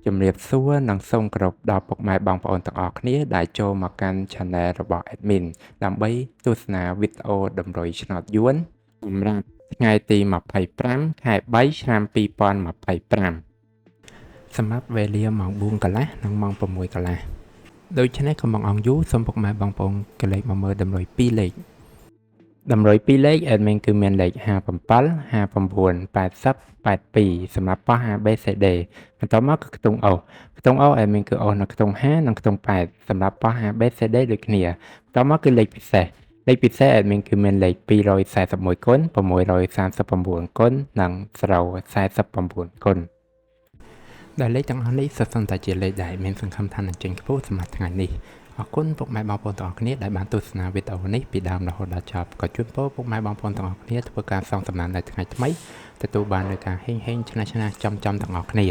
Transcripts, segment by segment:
ជំរាបសួរនិងសូមគោរពដល់ពុកម៉ែបងប្អូនទាំងអស់គ្នាដែលចូលមកកាន់ Channel របស់ Admin ដើម្បីទស្សនាវីដេអូតម្រុយឆ្នោតយួនសម្រាប់ថ្ងៃទី25ខែ3ឆ្នាំ2025សម្រាប់វេលាម៉ោង4កន្លះនិងម៉ោង6កន្លះដូច្នេះកុំបង្អង់យូរសូមពុកម៉ែបងប្អូនកលេចមកមើលតម្រុយ2លេខតម្រុយ2លេខ Admin គឺមានលេខ57 59 80 82សម្រាប់ប៉ះ ABCD បន្តមកគឺខ្ទង់អូសខ្ទង់អូស Admin គឺអូសនៅខ្ទង់5និងខ្ទង់8សម្រាប់ប៉ះ ABCD ដូចគ្នាបន្តមកគឺលេខពិសេសAdmin គឺមានលេខ241គុណ639គុណនិង049គុណដែលលេខទាំងអស់នេះសុទ្ធសឹងតែជាលេខដែលមានសង្ឃឹមថានឹងចេញខ្ពស់សម្រាប់ថ្ងៃនេះអរគុណពុកម៉ែបងប្អូនទាំងអស់គ្នាដែលបានទស្សនាវីដេអូនេះពីដើមរហូតដល់ចប់ក៏ជូនពរពុកម៉ែបងប្អូនទាំងអស់គ្នាធ្វើការសងសំណាននៅថ្ងៃថ្មីទទួលបាននូវការហេងឆ្នះចំទាំងអស់គ្នា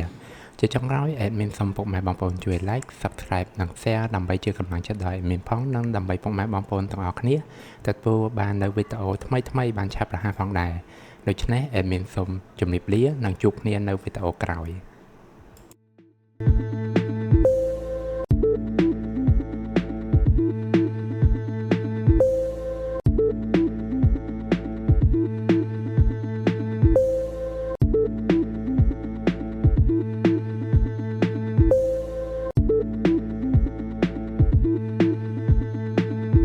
ជាចុងក្រោយ Admin សូមពុកម៉ែបងប្អូនជួយ Like Subscribe និង Share ដើម្បីជាកម្លាំងចិត្តដល់ Admin ផងនិងដើម្បីពុកម៉ែបងប្អូនទាំងអស់គ្នាទទួលបាននូវវីដេអូថ្មីបានឆាប់រហ័សផងដែរដូច្នេះ Admin សូមជម្រាបលានិងជួបគ្នានៅវីដេអូក្រោយ